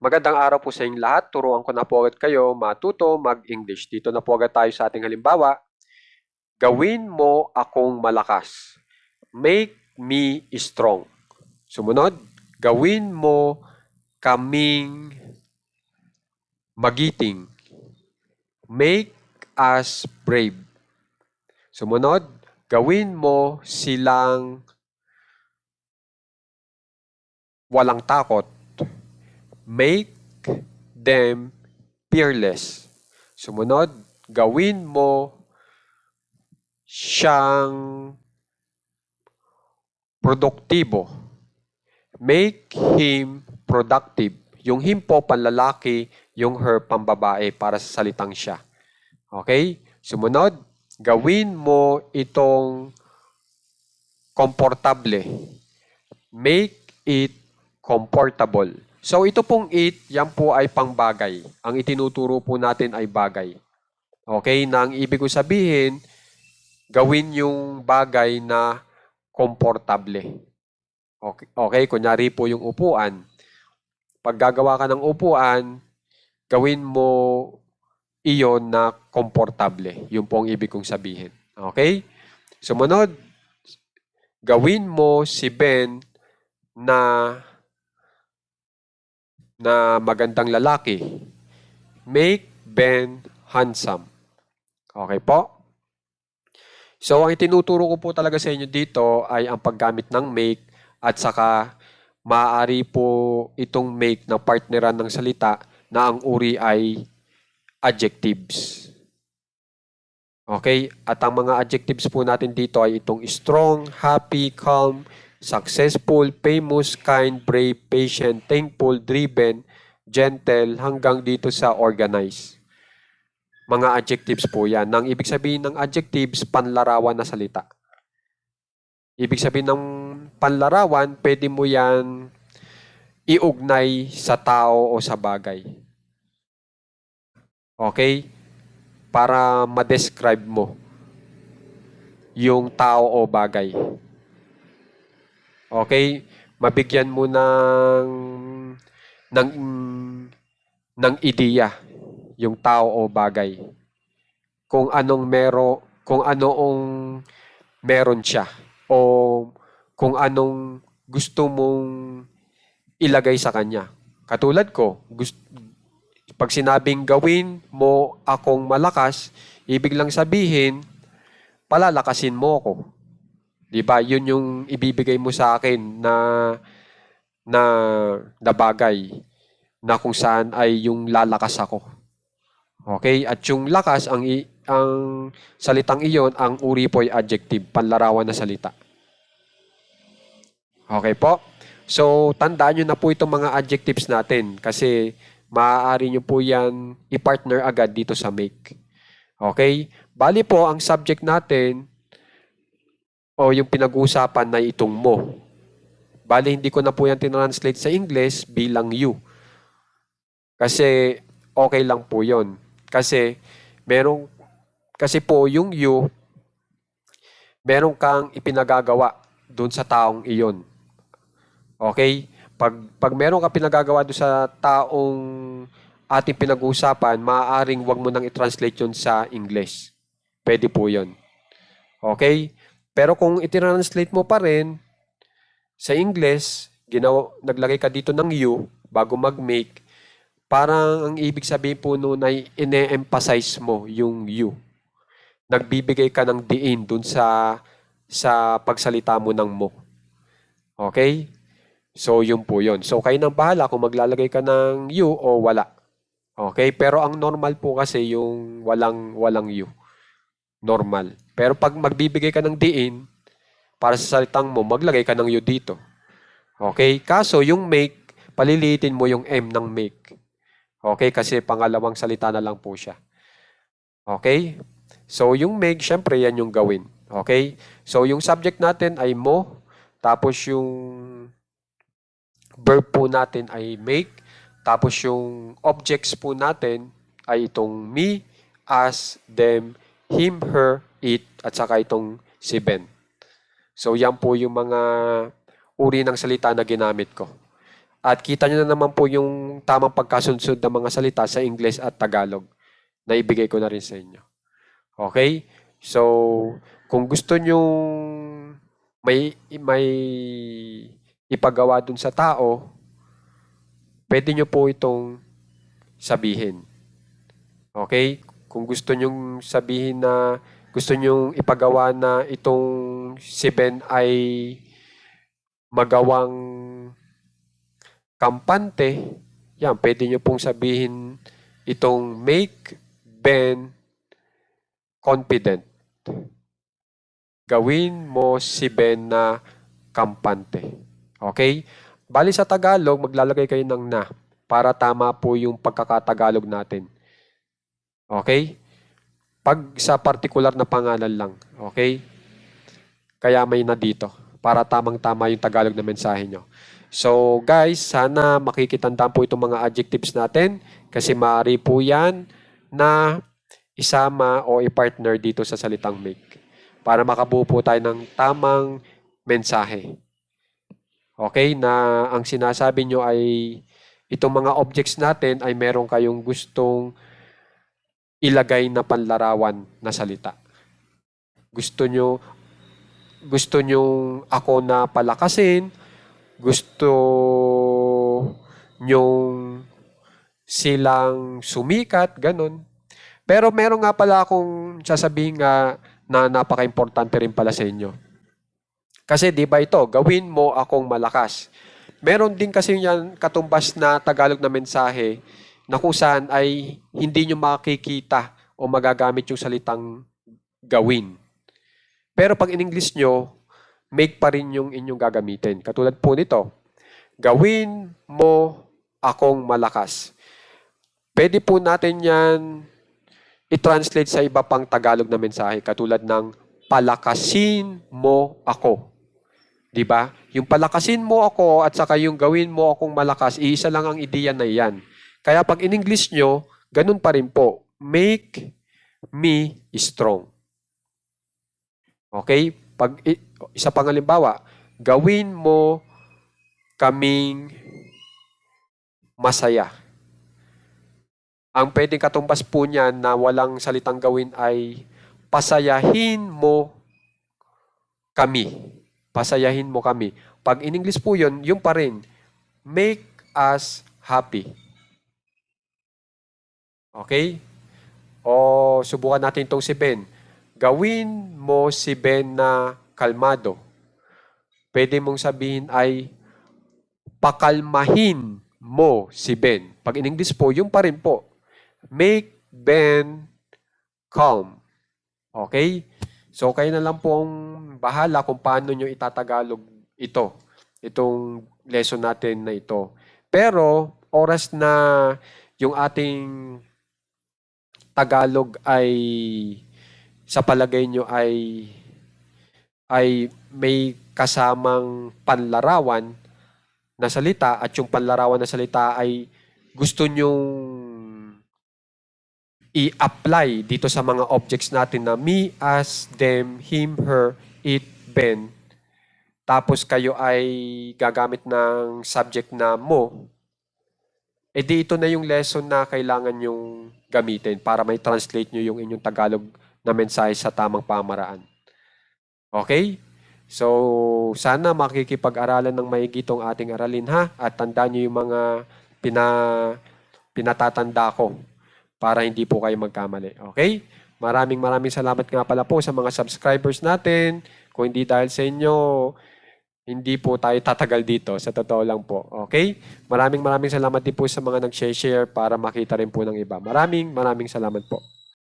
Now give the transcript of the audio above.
Magandang araw po sa inyong lahat. Turuan ko na po agad kayo matuto mag-English. Dito na po agad tayo sa ating halimbawa. Gawin mo akong malakas. Make me strong. Sumunod, gawin mo kaming magiting. Make us brave. Sumunod, gawin mo silang walang takot. Make them fearless. Sumunod, gawin mo siyang produktibo. Make him productive. Yung him po panlalaki, yung her pambabae para sa salitang siya. Okay? Sumunod, gawin mo itong komportable. Make it comfortable. So ito pong it, yan po ay pangbagay. Ang itinuturo po natin ay bagay. Okay? Na ang ibig ko sabihin, gawin yung bagay na komportable. Okay, kunyari po yung upuan. Pag gagawa ka ng upuan, gawin mo iyon na komportable. Yun po ang ibig kong sabihin. Okay? Sumunod, gawin mo si Ben na magandang lalaki. Make Ben handsome. Okay po? So, ang itinuturo ko po talaga sa inyo dito ay ang paggamit ng make at saka maaari po itong make ng partneran ng salita na ang uri ay adjectives. Okay? At ang mga adjectives po natin dito ay itong strong, happy, calm, successful, famous, kind, brave, patient, thankful, driven, gentle, hanggang dito sa organized. Mga adjectives po yan. Nang ibig sabihin ng adjectives, panlarawan na salita. Ibig sabihin ng panlarawan, pwede mo yan iugnay sa tao o sa bagay. Okay? Para ma-describe mo yung tao o bagay. Okay? Mabigyan mo ng ideya yung tao o bagay. Kung anong meron siya o kung anong gusto mong ilagay sa kanya. Katulad ko, pag sinabing gawin mo akong malakas, ibig lang sabihin, palalakasin mo ako. Diba? Yun yung ibibigay mo sa akin na bagay na kung saan ay yung lalakas ako. Okay? At yung lakas, ang salitang iyon, ang uri po ay adjective, panlarawan na salita. Okay po? So, tandaan nyo na po itong mga adjectives natin kasi maaari nyo po yan i-partner agad dito sa make. Okay? Bali po, ang subject natin o yung pinag-uusapan na itong mo. Bali, hindi ko na po yan tinranslate sa English bilang you. Kasi okay lang po yon. Kasi po yung you, meron kang ipinagagawa doon sa taong iyon. Okay? Pag meron kang pinagagawa doon sa taong ating pinag-uusapan, maaaring wag mo nang i-translate yun sa English. Pwede po yun. Okay? Pero kung i-translate mo pa rin sa English, naglagay ka dito ng you bago mag-make, parang ang ibig sabihin po noon ay ine-emphasize mo yung you. Nagbibigay ka ng diin dun sa pagsalita mo ng mo. Okay? So, yun po yun. So, kayo nang bahala kung maglalagay ka ng you o wala. Okay? Pero ang normal po kasi yung walang you. Normal. Pero pag magbibigay ka ng diin, para sa salitang mo, maglagay ka ng you dito. Okay? Kaso, yung make, paliliitin mo yung M ng make. Okay? Kasi pangalawang salita na lang po siya. Okay? So, yung make, syempre, yan yung gawin. Okay? So, yung subject natin ay mo. Tapos, yung verb po natin ay make. Tapos, yung objects po natin ay itong me, us, them, him, her, it, at saka itong si Ben. So, yan po yung mga uri ng salita na ginamit ko. At kita nyo na naman po yung tamang pagkasunsod ng mga salita sa English at Tagalog na ibigay ko na rin sa inyo. Okay? So, kung gusto nyo may ipagawa dun sa tao, pwede nyo po itong sabihin. Okay? Kung gusto nyong sabihin na gusto nyong ipagawa na itong si Ben ay magawang kampante, yan, pwede nyo pong sabihin itong make Ben confident. Gawin mo si Ben na kampante. Okay? Bali sa Tagalog, maglalagay kayo ng na para tama po yung pagkakatagalog natin. Okay? Pag sa particular na pangalan lang. Okay? Kaya may na dito para tamang-tama yung Tagalog na mensahe nyo. So guys, sana makikitandaan po itong mga adjectives natin kasi maaari po yan na isama o i-partner dito sa salitang make para makabuo po tayo ng tamang mensahe. Okay, na ang sinasabi nyo ay itong mga objects natin ay meron kayong gustong ilagay na panlarawan na salita. Gusto nyo ako na palakasin, gusto nyong silang sumikat, ganun. Pero meron nga pala akong sasabihin nga na napaka-importante rin pala sa inyo. Kasi di ba ito, gawin mo akong malakas. Meron din kasi yan katumbas na Tagalog na mensahe na kung saan ay hindi nyo makikita o magagamit yung salitang gawin. Pero pag in English nyo, make pa rin yung inyong gagamitin. Katulad po nito, gawin mo akong malakas. Pwede po natin yan i-translate sa iba pang Tagalog na mensahe katulad ng palakasin mo ako. 'Di ba? Yung palakasin mo ako at saka yung gawin mo akong malakas, iisa lang ang ideya na iyan. Kaya pag in English nyo, ganun pa rin po. Make me strong. Okay? Pag isa pang halimbawa, gawin mo kaming masaya. Ang pwedeng katumbas po niyan na walang salitang gawin ay pasayahin mo kami. Pasayahin mo kami. Pag in English po yun, yung pa rin. Make us happy. Okay? O subukan natin itong si Ben. Gawin mo si Ben na kalmado. Pwede mong sabihin ay pakalmahin mo si Ben. Pag in English po, yung pa rin po. Make Ben calm. Okay? So, kayo na lang po ang bahala kung paano nyo itatagalog ito. Itong lesson natin na ito. Pero, oras na yung ating Tagalog ay sa palagay nyo ay may kasamang panlarawan na salita at yung panlarawan na salita ay gusto nyong i-apply dito sa mga objects natin na me, us, them, him, her, it, Ben. Tapos kayo ay gagamit ng subject na mo. E di ito na yung lesson na kailangan yung gamitin para may translate nyo yung inyong Tagalog na mensahe sa tamang pamaraan. Okay? So, sana makikipag-aralan ng maigi itong ating aralin ha. At tandaan nyo yung mga pinatatanda ko para hindi po kayo magkamali. Okay? Maraming salamat nga pala po sa mga subscribers natin. Kung hindi dahil sa inyo, hindi po tayo tatagal dito. Sa totoo lang po. Okay? Maraming salamat din po sa mga nag-share para makita rin po ng iba. Maraming salamat po.